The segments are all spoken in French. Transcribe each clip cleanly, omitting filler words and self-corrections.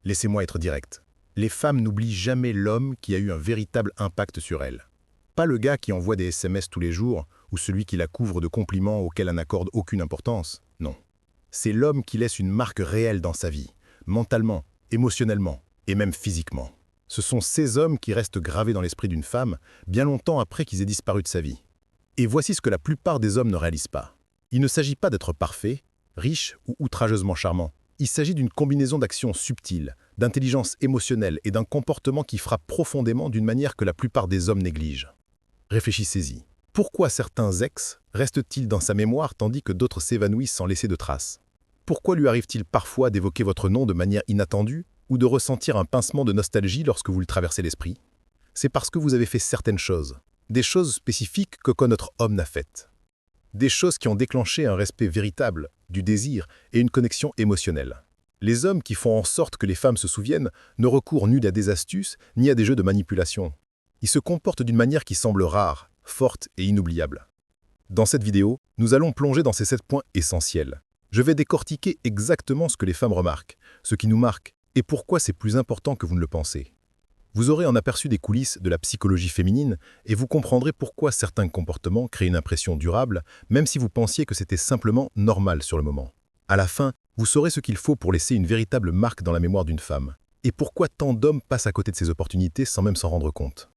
Laissez-moi être direct. Les femmes n'oublient jamais l'homme qui a eu un véritable impact sur elles. Pas le gars qui envoie des SMS tous les jours ou celui qui la couvre de compliments auxquels elle n'accorde aucune importance. Non. C'est l'homme qui laisse une marque réelle dans sa vie, mentalement, émotionnellement et même physiquement. Ce sont ces hommes qui restent gravés dans l'esprit d'une femme bien longtemps après qu'ils aient disparu de sa vie. Et voici ce que la plupart des hommes ne réalisent pas. Il ne s'agit pas d'être parfait, riche ou outrageusement charmant. Il s'agit d'une combinaison d'actions subtiles, d'intelligence émotionnelle et d'un comportement qui frappe profondément d'une manière que la plupart des hommes négligent. Réfléchissez-y. Pourquoi certains ex restent-ils dans sa mémoire tandis que d'autres s'évanouissent sans laisser de traces? Pourquoi lui arrive-t-il parfois d'évoquer votre nom de manière inattendue ou de ressentir un pincement de nostalgie lorsque vous le traversez l'esprit? C'est parce que vous avez fait certaines choses, des choses spécifiques qu'aucun autre homme n'a faites. Des choses qui ont déclenché un respect véritable, du désir et une connexion émotionnelle. Les hommes qui font en sorte que les femmes se souviennent ne recourent ni à des astuces, ni à des jeux de manipulation. Ils se comportent d'une manière qui semble rare, forte et inoubliable. Dans cette vidéo, nous allons plonger dans ces 7 points essentiels. Je vais décortiquer exactement ce que les femmes remarquent, ce qui nous marque, et pourquoi c'est plus important que vous ne le pensez. Vous aurez un aperçu des coulisses de la psychologie féminine et vous comprendrez pourquoi certains comportements créent une impression durable, même si vous pensiez que c'était simplement normal sur le moment. À la fin, vous saurez ce qu'il faut pour laisser une véritable marque dans la mémoire d'une femme, et pourquoi tant d'hommes passent à côté de ces opportunités sans même s'en rendre compte.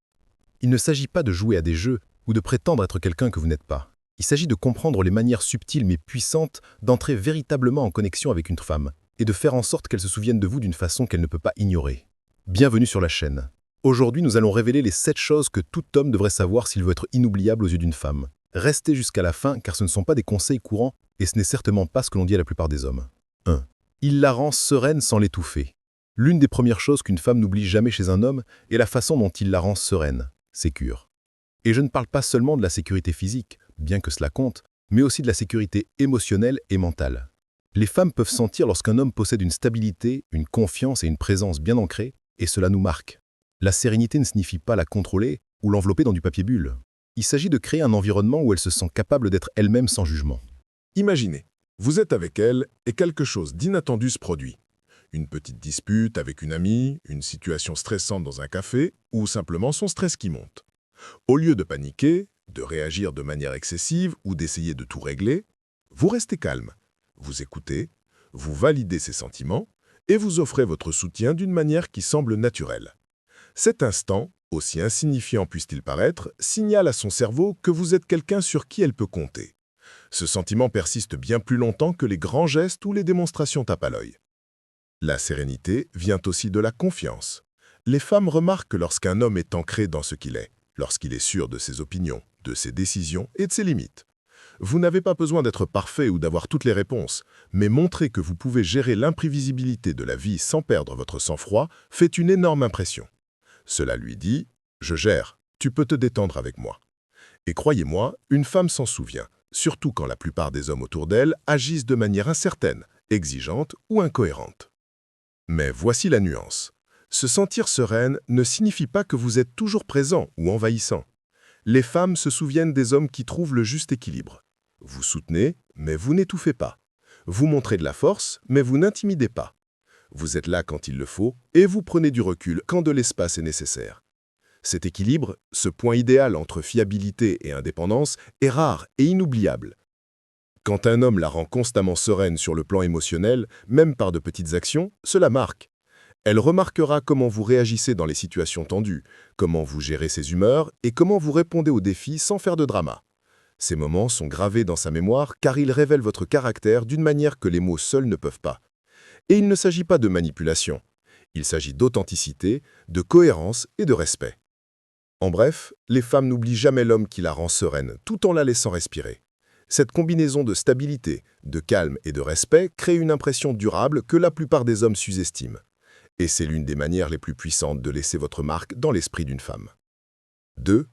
Il ne s'agit pas de jouer à des jeux ou de prétendre être quelqu'un que vous n'êtes pas. Il s'agit de comprendre les manières subtiles mais puissantes d'entrer véritablement en connexion avec une femme et de faire en sorte qu'elle se souvienne de vous d'une façon qu'elle ne peut pas ignorer. Bienvenue sur la chaîne. Aujourd'hui, nous allons révéler les 7 choses que tout homme devrait savoir s'il veut être inoubliable aux yeux d'une femme. Restez jusqu'à la fin car ce ne sont pas des conseils courants et ce n'est certainement pas ce que l'on dit à la plupart des hommes. 1. Il la rend sereine sans l'étouffer. L'une des premières choses qu'une femme n'oublie jamais chez un homme est la façon dont il la rend sereine, sécure. Et je ne parle pas seulement de la sécurité physique, bien que cela compte, mais aussi de la sécurité émotionnelle et mentale. Les femmes peuvent sentir lorsqu'un homme possède une stabilité, une confiance et une présence bien ancrées, et cela nous marque. La sérénité ne signifie pas la contrôler ou l'envelopper dans du papier bulle. Il s'agit de créer un environnement où elle se sent capable d'être elle-même sans jugement. Imaginez, vous êtes avec elle et quelque chose d'inattendu se produit. Une petite dispute avec une amie, une situation stressante dans un café ou simplement son stress qui monte. Au lieu de paniquer, de réagir de manière excessive ou d'essayer de tout régler, vous restez calme, vous écoutez, vous validez ses sentiments et vous offrez votre soutien d'une manière qui semble naturelle. Cet instant, aussi insignifiant puisse-t-il paraître, signale à son cerveau que vous êtes quelqu'un sur qui elle peut compter. Ce sentiment persiste bien plus longtemps que les grands gestes ou les démonstrations tape à l'œil. La sérénité vient aussi de la confiance. Les femmes remarquent que lorsqu'un homme est ancré dans ce qu'il est, lorsqu'il est sûr de ses opinions, de ses décisions et de ses limites. Vous n'avez pas besoin d'être parfait ou d'avoir toutes les réponses, mais montrer que vous pouvez gérer l'imprévisibilité de la vie sans perdre votre sang-froid fait une énorme impression. Cela lui dit « Je gère, tu peux te détendre avec moi ». Et croyez-moi, une femme s'en souvient, surtout quand la plupart des hommes autour d'elle agissent de manière incertaine, exigeante ou incohérente. Mais voici la nuance. Se sentir sereine ne signifie pas que vous êtes toujours présent ou envahissant. Les femmes se souviennent des hommes qui trouvent le juste équilibre. Vous soutenez, mais vous n'étouffez pas. Vous montrez de la force, mais vous n'intimidez pas. Vous êtes là quand il le faut et vous prenez du recul quand de l'espace est nécessaire. Cet équilibre, ce point idéal entre fiabilité et indépendance, est rare et inoubliable. Quand un homme la rend constamment sereine sur le plan émotionnel, même par de petites actions, cela marque. Elle remarquera comment vous réagissez dans les situations tendues, comment vous gérez ses humeurs et comment vous répondez aux défis sans faire de drama. Ces moments sont gravés dans sa mémoire car ils révèlent votre caractère d'une manière que les mots seuls ne peuvent pas. Et il ne s'agit pas de manipulation. Il s'agit d'authenticité, de cohérence et de respect. En bref, les femmes n'oublient jamais l'homme qui la rend sereine, tout en la laissant respirer. Cette combinaison de stabilité, de calme et de respect crée une impression durable que la plupart des hommes sous-estiment. Et c'est l'une des manières les plus puissantes de laisser votre marque dans l'esprit d'une femme. 2.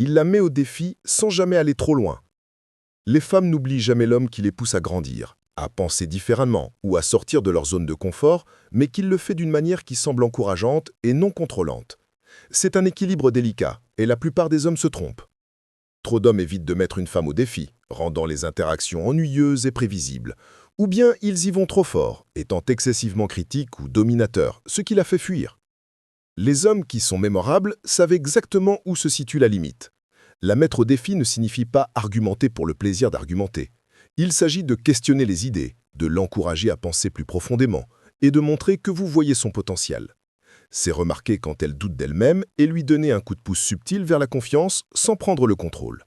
Il la met au défi sans jamais aller trop loin. Les femmes n'oublient jamais l'homme qui les pousse à grandir, à penser différemment ou à sortir de leur zone de confort, mais qu'il le fait d'une manière qui semble encourageante et non contrôlante. C'est un équilibre délicat, et la plupart des hommes se trompent. Trop d'hommes évitent de mettre une femme au défi, rendant les interactions ennuyeuses et prévisibles, Ou bien ils y vont trop fort, étant excessivement critiques ou dominateurs, ce qui la fait fuir. Les hommes qui sont mémorables savent exactement où se situe la limite. La mettre au défi ne signifie pas argumenter pour le plaisir d'argumenter. Il s'agit de questionner les idées, de l'encourager à penser plus profondément et de montrer que vous voyez son potentiel. C'est remarquer quand elle doute d'elle-même et lui donner un coup de pouce subtil vers la confiance sans prendre le contrôle.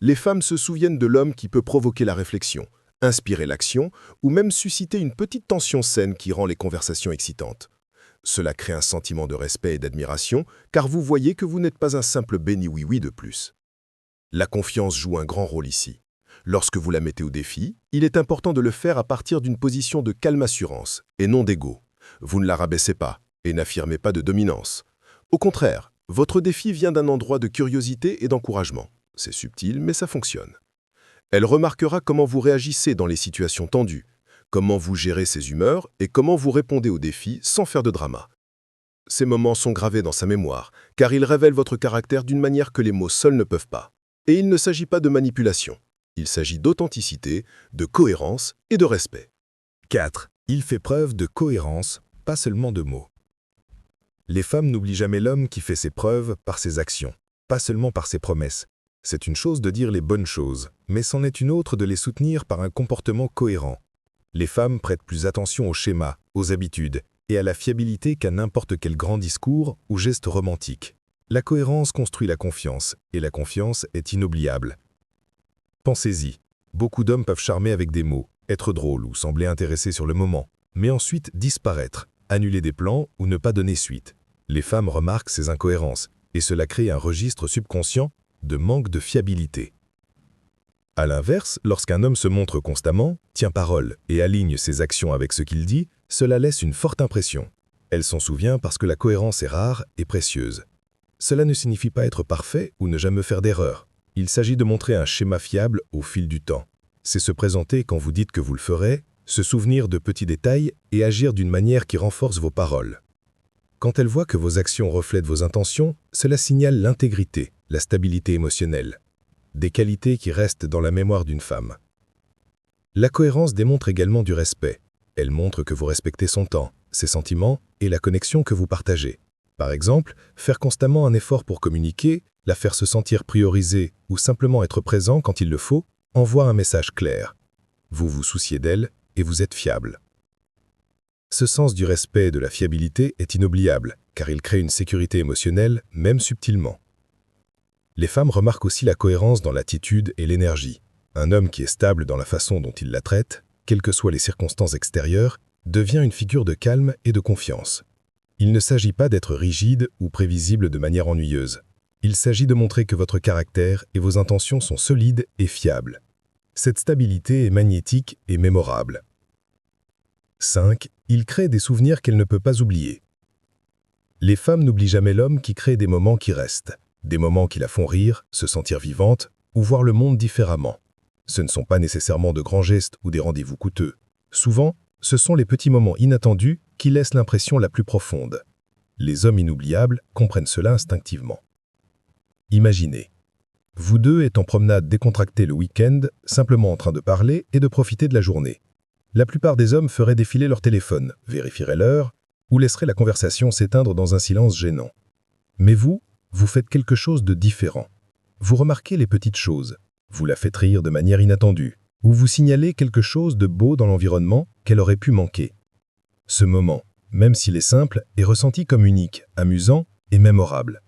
Les femmes se souviennent de l'homme qui peut provoquer la réflexion, inspirer l'action ou même susciter une petite tension saine qui rend les conversations excitantes. Cela crée un sentiment de respect et d'admiration car vous voyez que vous n'êtes pas un simple béni oui-oui de plus. La confiance joue un grand rôle ici. Lorsque vous la mettez au défi, il est important de le faire à partir d'une position de calme assurance et non d'ego. Vous ne la rabaissez pas et n'affirmez pas de dominance. Au contraire, votre défi vient d'un endroit de curiosité et d'encouragement. C'est subtil, mais ça fonctionne. Elle remarquera comment vous réagissez dans les situations tendues, comment vous gérez ses humeurs et comment vous répondez aux défis sans faire de drama. Ces moments sont gravés dans sa mémoire, car ils révèlent votre caractère d'une manière que les mots seuls ne peuvent pas. Et il ne s'agit pas de manipulation. Il s'agit d'authenticité, de cohérence et de respect. 4. Il fait preuve de cohérence, pas seulement de mots. Les femmes n'oublient jamais l'homme qui fait ses preuves par ses actions, pas seulement par ses promesses. C'est une chose de dire les bonnes choses, mais c'en est une autre de les soutenir par un comportement cohérent. Les femmes prêtent plus attention aux schémas, aux habitudes et à la fiabilité qu'à n'importe quel grand discours ou geste romantique. La cohérence construit la confiance, et la confiance est inoubliable. Pensez-y, beaucoup d'hommes peuvent charmer avec des mots, être drôles ou sembler intéressés sur le moment, mais ensuite disparaître, annuler des plans ou ne pas donner suite. Les femmes remarquent ces incohérences, et cela crée un registre subconscient de manque de fiabilité. À l'inverse, lorsqu'un homme se montre constamment, tient parole et aligne ses actions avec ce qu'il dit, cela laisse une forte impression. Elle s'en souvient parce que la cohérence est rare et précieuse. Cela ne signifie pas être parfait ou ne jamais faire d'erreur. Il s'agit de montrer un schéma fiable au fil du temps. C'est se présenter quand vous dites que vous le ferez, se souvenir de petits détails et agir d'une manière qui renforce vos paroles. Quand elle voit que vos actions reflètent vos intentions, cela signale l'intégrité, la stabilité émotionnelle. Des qualités qui restent dans la mémoire d'une femme. La cohérence démontre également du respect. Elle montre que vous respectez son temps, ses sentiments et la connexion que vous partagez. Par exemple, faire constamment un effort pour communiquer, la faire se sentir priorisée ou simplement être présent quand il le faut, envoie un message clair. Vous vous souciez d'elle et vous êtes fiable. Ce sens du respect et de la fiabilité est inoubliable, car il crée une sécurité émotionnelle, même subtilement. Les femmes remarquent aussi la cohérence dans l'attitude et l'énergie. Un homme qui est stable dans la façon dont il la traite, quelles que soient les circonstances extérieures, devient une figure de calme et de confiance. Il ne s'agit pas d'être rigide ou prévisible de manière ennuyeuse. Il s'agit de montrer que votre caractère et vos intentions sont solides et fiables. Cette stabilité est magnétique et mémorable. 5. Il crée des souvenirs qu'elle ne peut pas oublier. Les femmes n'oublient jamais l'homme qui crée des moments qui restent. Des moments qui la font rire, se sentir vivante ou voir le monde différemment. Ce ne sont pas nécessairement de grands gestes ou des rendez-vous coûteux. Souvent, ce sont les petits moments inattendus qui laissent l'impression la plus profonde. Les hommes inoubliables comprennent cela instinctivement. Imaginez, vous deux êtes en promenade décontractée le week-end, simplement en train de parler et de profiter de la journée. La plupart des hommes feraient défiler leur téléphone, vérifieraient l'heure ou laisseraient la conversation s'éteindre dans un silence gênant. Mais vous faites quelque chose de différent. Vous remarquez les petites choses, vous la faites rire de manière inattendue, ou vous signalez quelque chose de beau dans l'environnement qu'elle aurait pu manquer. Ce moment, même s'il est simple, est ressenti comme unique, amusant et mémorable.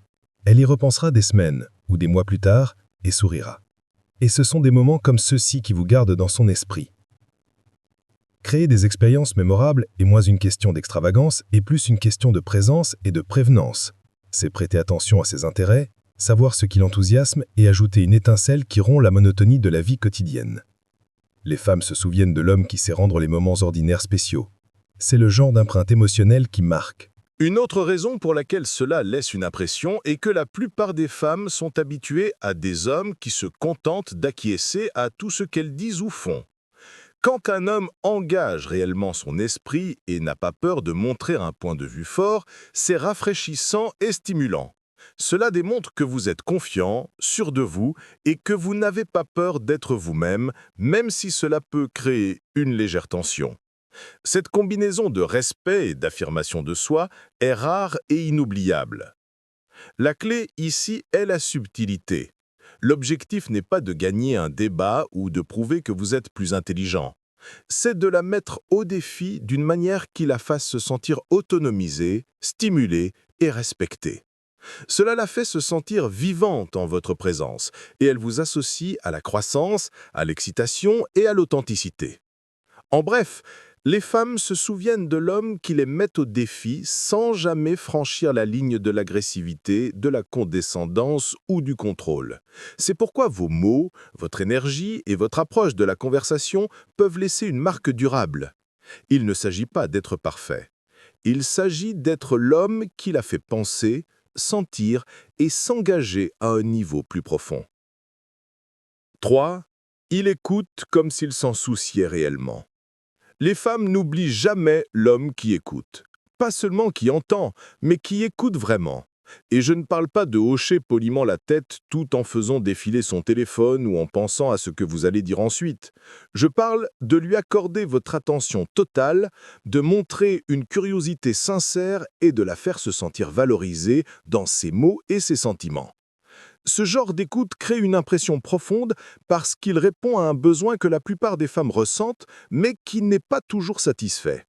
Elle y repensera des semaines ou des mois plus tard et sourira. Et ce sont des moments comme ceux-ci qui vous gardent dans son esprit. Créer des expériences mémorables est moins une question d'extravagance et plus une question de présence et de prévenance. C'est prêter attention à ses intérêts, savoir ce qui l'enthousiasme et ajouter une étincelle qui rompt la monotonie de la vie quotidienne. Les femmes se souviennent de l'homme qui sait rendre les moments ordinaires spéciaux. C'est le genre d'empreinte émotionnelle qui marque. Une autre raison pour laquelle cela laisse une impression est que la plupart des femmes sont habituées à des hommes qui se contentent d'acquiescer à tout ce qu'elles disent ou font. Quand un homme engage réellement son esprit et n'a pas peur de montrer un point de vue fort, c'est rafraîchissant et stimulant. Cela démontre que vous êtes confiant, sûr de vous et que vous n'avez pas peur d'être vous-même, même si cela peut créer une légère tension. Cette combinaison de respect et d'affirmation de soi est rare et inoubliable. La clé ici est la subtilité. L'objectif n'est pas de gagner un débat ou de prouver que vous êtes plus intelligent. C'est de la mettre au défi d'une manière qui la fasse se sentir autonomisée, stimulée et respectée. Cela la fait se sentir vivante en votre présence et elle vous associe à la croissance, à l'excitation et à l'authenticité. En bref, les femmes se souviennent de l'homme qui les met au défi sans jamais franchir la ligne de l'agressivité, de la condescendance ou du contrôle. C'est pourquoi vos mots, votre énergie et votre approche de la conversation peuvent laisser une marque durable. Il ne s'agit pas d'être parfait. Il s'agit d'être l'homme qui la fait penser, sentir et s'engager à un niveau plus profond. 3. Il écoute comme s'il s'en souciait réellement. Les femmes n'oublient jamais l'homme qui écoute. Pas seulement qui entend, mais qui écoute vraiment. Et je ne parle pas de hocher poliment la tête tout en faisant défiler son téléphone ou en pensant à ce que vous allez dire ensuite. Je parle de lui accorder votre attention totale, de montrer une curiosité sincère et de la faire se sentir valorisée dans ses mots et ses sentiments. Ce genre d'écoute crée une impression profonde parce qu'il répond à un besoin que la plupart des femmes ressentent, mais qui n'est pas toujours satisfait.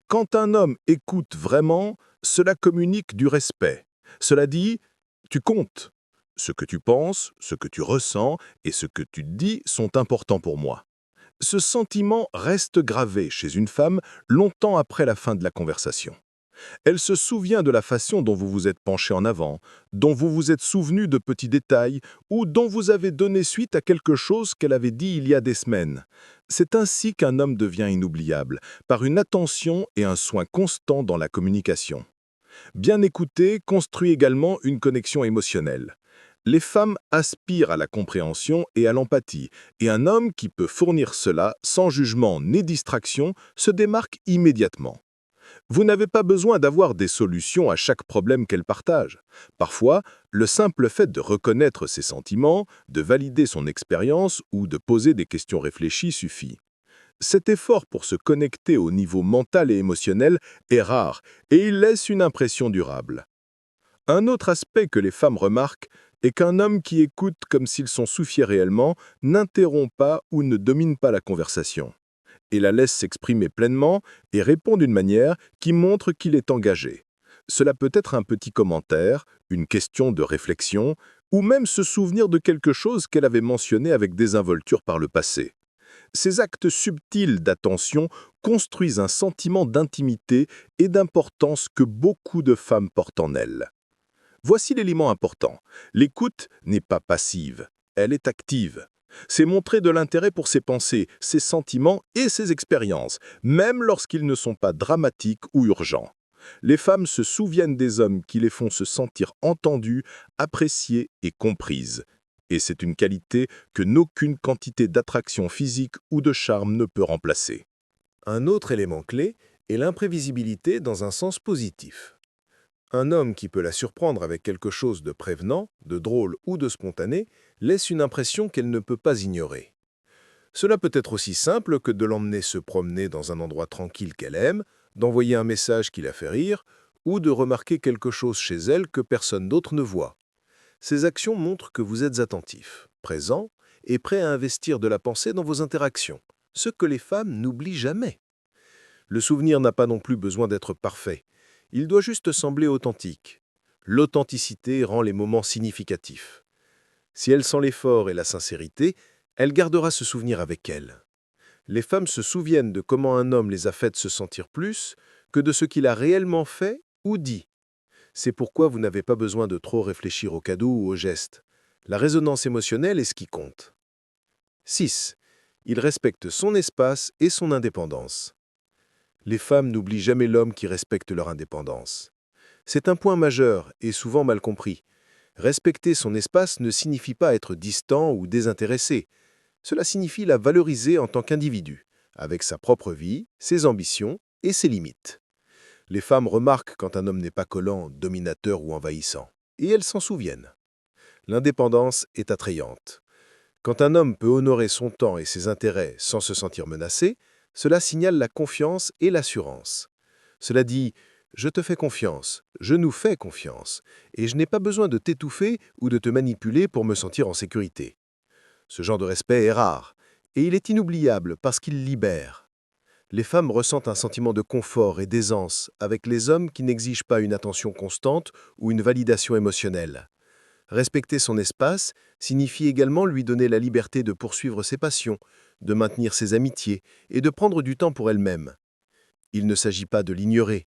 Quand un homme écoute vraiment, cela communique du respect. Cela dit « tu comptes ». Ce que tu penses, ce que tu ressens et ce que tu dis sont importants pour moi. Ce sentiment reste gravé chez une femme longtemps après la fin de la conversation. Elle se souvient de la façon dont vous vous êtes penché en avant, dont vous vous êtes souvenu de petits détails ou dont vous avez donné suite à quelque chose qu'elle avait dit il y a des semaines. C'est ainsi qu'un homme devient inoubliable, par une attention et un soin constant dans la communication. Bien écouter construit également une connexion émotionnelle. Les femmes aspirent à la compréhension et à l'empathie, et un homme qui peut fournir cela sans jugement ni distraction se démarque immédiatement. Vous n'avez pas besoin d'avoir des solutions à chaque problème qu'elle partage. Parfois, le simple fait de reconnaître ses sentiments, de valider son expérience ou de poser des questions réfléchies suffit. Cet effort pour se connecter au niveau mental et émotionnel est rare et il laisse une impression durable. Un autre aspect que les femmes remarquent est qu'un homme qui écoute comme s'il s'en souciait réellement n'interrompt pas ou ne domine pas la conversation et la laisse s'exprimer pleinement et répond d'une manière qui montre qu'il est engagé. Cela peut être un petit commentaire, une question de réflexion, ou même se souvenir de quelque chose qu'elle avait mentionné avec désinvolture par le passé. Ces actes subtils d'attention construisent un sentiment d'intimité et d'importance que beaucoup de femmes portent en elles. Voici l'élément important. L'écoute n'est pas passive, elle est active. C'est montrer de l'intérêt pour ses pensées, ses sentiments et ses expériences, même lorsqu'ils ne sont pas dramatiques ou urgents. Les femmes se souviennent des hommes qui les font se sentir entendues, appréciées et comprises. Et c'est une qualité que n'aucune quantité d'attraction physique ou de charme ne peut remplacer. Un autre élément clé est l'imprévisibilité dans un sens positif. Un homme qui peut la surprendre avec quelque chose de prévenant, de drôle ou de spontané laisse une impression qu'elle ne peut pas ignorer. Cela peut être aussi simple que de l'emmener se promener dans un endroit tranquille qu'elle aime, d'envoyer un message qui la fait rire, ou de remarquer quelque chose chez elle que personne d'autre ne voit. Ces actions montrent que vous êtes attentif, présent et prêt à investir de la pensée dans vos interactions, ce que les femmes n'oublient jamais. Le souvenir n'a pas non plus besoin d'être parfait. Il doit juste sembler authentique. L'authenticité rend les moments significatifs. Si elle sent l'effort et la sincérité, elle gardera ce souvenir avec elle. Les femmes se souviennent de comment un homme les a faites se sentir plus que de ce qu'il a réellement fait ou dit. C'est pourquoi vous n'avez pas besoin de trop réfléchir aux cadeaux ou aux gestes. La résonance émotionnelle est ce qui compte. 6. Il respecte son espace et son indépendance. Les femmes n'oublient jamais l'homme qui respecte leur indépendance. C'est un point majeur et souvent mal compris. Respecter son espace ne signifie pas être distant ou désintéressé. Cela signifie la valoriser en tant qu'individu, avec sa propre vie, ses ambitions et ses limites. Les femmes remarquent quand un homme n'est pas collant, dominateur ou envahissant. et elles s'en souviennent. L'indépendance est attrayante. Quand un homme peut honorer son temps et ses intérêts sans se sentir menacé, cela signale la confiance et l'assurance. Cela dit « je te fais confiance, je nous fais confiance, et je n'ai pas besoin de t'étouffer ou de te manipuler pour me sentir en sécurité ». Ce genre de respect est rare, et il est inoubliable parce qu'il libère. Les femmes ressentent un sentiment de confort et d'aisance avec les hommes qui n'exigent pas une attention constante ou une validation émotionnelle. Respecter son espace signifie également lui donner la liberté de poursuivre ses passions, de maintenir ses amitiés et de prendre du temps pour elle-même. Il ne s'agit pas de l'ignorer.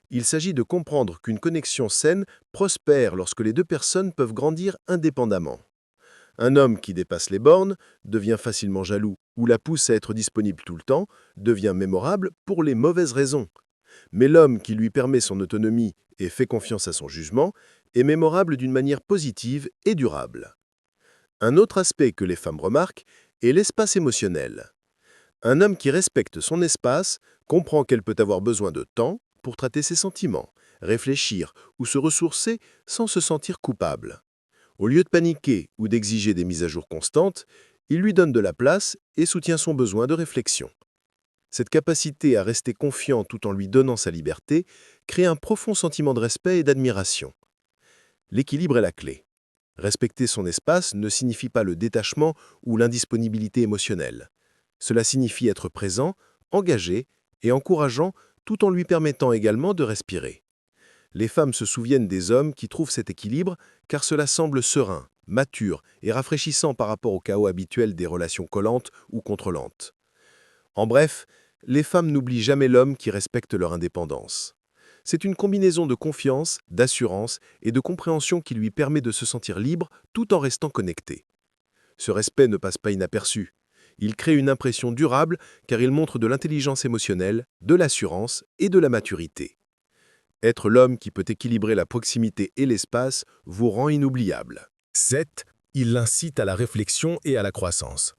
Il s'agit de comprendre qu'une connexion saine prospère lorsque les deux personnes peuvent grandir indépendamment. Un homme qui dépasse les bornes devient facilement jaloux ou la pousse à être disponible tout le temps devient mémorable pour les mauvaises raisons. Mais l'homme qui lui permet son autonomie et fait confiance à son jugement est mémorable d'une manière positive et durable. Un autre aspect que les femmes remarquent est l'espace émotionnel. Un homme qui respecte son espace comprend qu'elle peut avoir besoin de temps pour traiter ses sentiments, réfléchir ou se ressourcer sans se sentir coupable. Au lieu de paniquer ou d'exiger des mises à jour constantes, il lui donne de la place et soutient son besoin de réflexion. Cette capacité à rester confiant tout en lui donnant sa liberté crée un profond sentiment de respect et d'admiration. L'équilibre est la clé. Respecter son espace ne signifie pas le détachement ou l'indisponibilité émotionnelle. Cela signifie être présent, engagé et encourageant tout en lui permettant également de respirer. Les femmes se souviennent des hommes qui trouvent cet équilibre car cela semble serein, mature et rafraîchissant par rapport au chaos habituel des relations collantes ou contrôlantes. En bref, les femmes n'oublient jamais l'homme qui respecte leur indépendance. C'est une combinaison de confiance, d'assurance et de compréhension qui lui permet de se sentir libre tout en restant connecté. Ce respect ne passe pas inaperçu. Il crée une impression durable car il montre de l'intelligence émotionnelle, de l'assurance et de la maturité. Être l'homme qui peut équilibrer la proximité et l'espace vous rend inoubliable. 7. Il incite à la réflexion et à la croissance.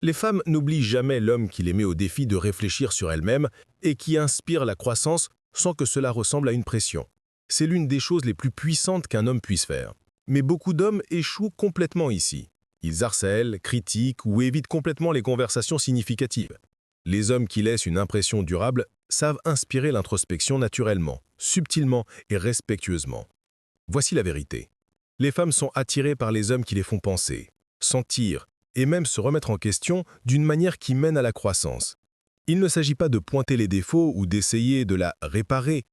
Les femmes n'oublient jamais l'homme qui les met au défi de réfléchir sur elles-mêmes et qui inspire la croissance sans que cela ressemble à une pression. C'est l'une des choses les plus puissantes qu'un homme puisse faire. Mais beaucoup d'hommes échouent complètement ici. Ils harcèlent, critiquent ou évitent complètement les conversations significatives. Les hommes qui laissent une impression durable savent inspirer l'introspection naturellement, subtilement et respectueusement. Voici la vérité. Les femmes sont attirées par les hommes qui les font penser, sentir et même se remettre en question d'une manière qui mène à la croissance. Il ne s'agit pas de pointer les défauts ou d'essayer de la réparer.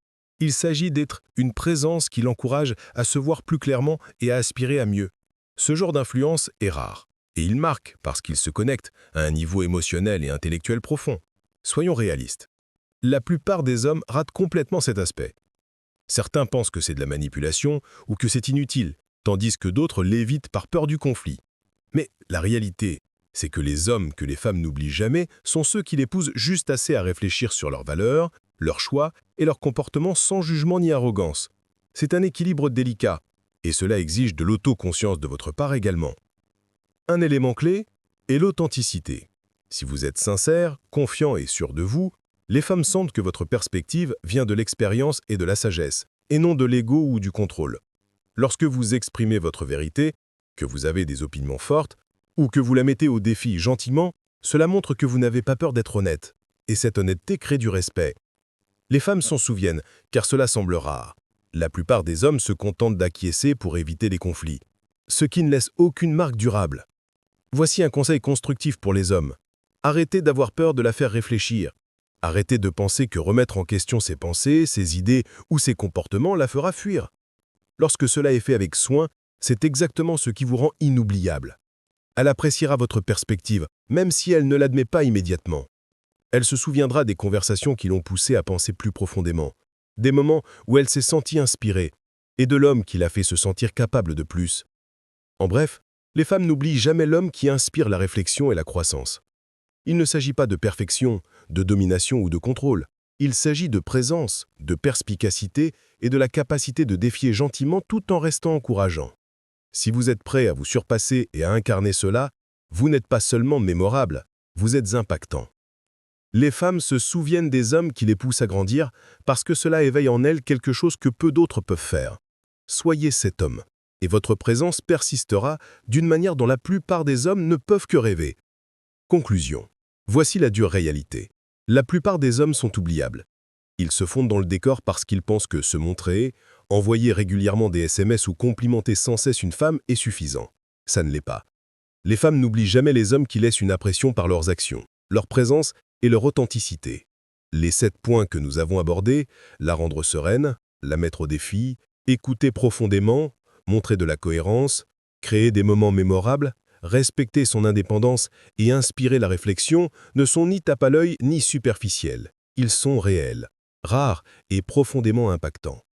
Il s'agit d'être une présence qui l'encourage à se voir plus clairement et à aspirer à mieux. Ce genre d'influence est rare, et il marque parce qu'il se connecte à un niveau émotionnel et intellectuel profond. Soyons réalistes. La plupart des hommes ratent complètement cet aspect. Certains pensent que c'est de la manipulation ou que c'est inutile, tandis que d'autres l'évitent par peur du conflit. Mais la réalité, c'est que les hommes que les femmes n'oublient jamais sont ceux qui l'épousent juste assez à réfléchir sur leurs valeurs, leurs choix et leur comportement sans jugement ni arrogance. C'est un équilibre délicat, et cela exige de l'autoconscience de votre part également. Un élément clé est l'authenticité. Si vous êtes sincère, confiant et sûr de vous, les femmes sentent que votre perspective vient de l'expérience et de la sagesse, et non de l'ego ou du contrôle. Lorsque vous exprimez votre vérité, que vous avez des opinions fortes, ou que vous la mettez au défi gentiment, cela montre que vous n'avez pas peur d'être honnête, et cette honnêteté crée du respect. Les femmes s'en souviennent, car cela semble rare. La plupart des hommes se contentent d'acquiescer pour éviter les conflits, ce qui ne laisse aucune marque durable. Voici un conseil constructif pour les hommes. Arrêtez d'avoir peur de la faire réfléchir. Arrêtez de penser que remettre en question ses pensées, ses idées ou ses comportements la fera fuir. Lorsque cela est fait avec soin, c'est exactement ce qui vous rend inoubliable. Elle appréciera votre perspective, même si elle ne l'admet pas immédiatement. Elle se souviendra des conversations qui l'ont poussée à penser plus profondément, des moments où elle s'est sentie inspirée, et de l'homme qui l'a fait se sentir capable de plus. En bref, les femmes n'oublient jamais l'homme qui inspire la réflexion et la croissance. Il ne s'agit pas de perfection, de domination ou de contrôle. Il s'agit de présence, de perspicacité et de la capacité de défier gentiment tout en restant encourageant. Si vous êtes prêt à vous surpasser et à incarner cela, vous n'êtes pas seulement mémorable, vous êtes impactant. Les femmes se souviennent des hommes qui les poussent à grandir parce que cela éveille en elles quelque chose que peu d'autres peuvent faire. Soyez cet homme, et votre présence persistera d'une manière dont la plupart des hommes ne peuvent que rêver. Conclusion. Voici la dure réalité. La plupart des hommes sont oubliables. Ils se fondent dans le décor parce qu'ils pensent que se montrer, envoyer régulièrement des SMS ou complimenter sans cesse une femme est suffisant. Ça ne l'est pas. Les femmes n'oublient jamais les hommes qui laissent une impression par leurs actions, leur présence et leur authenticité. Les 7 points que nous avons abordés, la rendre sereine, la mettre au défi, écouter profondément, montrer de la cohérence, créer des moments mémorables, respecter son indépendance et inspirer la réflexion ne sont ni tape à l'œil ni superficiels. Ils sont réels, rares et profondément impactants.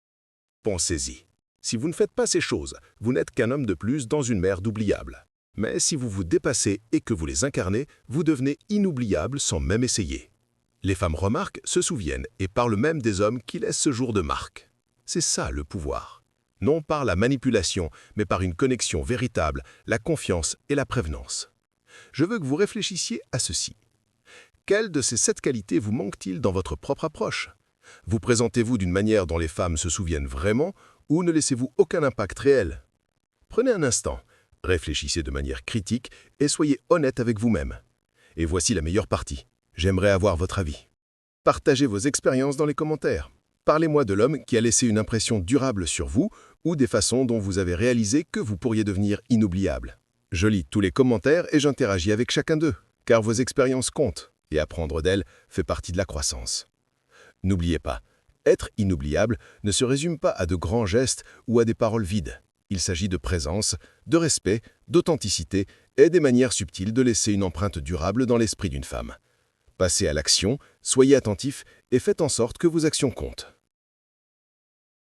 Pensez-y. Si vous ne faites pas ces choses, vous n'êtes qu'un homme de plus dans une mer d'oubliables. Mais si vous vous dépassez et que vous les incarnez, vous devenez inoubliable sans même essayer. Les femmes remarquent, se souviennent et parlent même des hommes qui laissent ce jour de marque. C'est ça le pouvoir. Non par la manipulation, mais par une connexion véritable, la confiance et la prévenance. Je veux que vous réfléchissiez à ceci. Quelle de ces 7 qualités vous manque-t-il dans votre propre approche? Vous présentez-vous d'une manière dont les femmes se souviennent vraiment ou ne laissez-vous aucun impact réel? Prenez un instant, réfléchissez de manière critique et soyez honnête avec vous-même. Et voici la meilleure partie. J'aimerais avoir votre avis. Partagez vos expériences dans les commentaires. Parlez-moi de l'homme qui a laissé une impression durable sur vous ou des façons dont vous avez réalisé que vous pourriez devenir inoubliable. Je lis tous les commentaires et j'interagis avec chacun d'eux, car vos expériences comptent et apprendre d'elles fait partie de la croissance. N'oubliez pas, être inoubliable ne se résume pas à de grands gestes ou à des paroles vides. Il s'agit de présence, de respect, d'authenticité et des manières subtiles de laisser une empreinte durable dans l'esprit d'une femme. Passez à l'action, soyez attentifs et faites en sorte que vos actions comptent.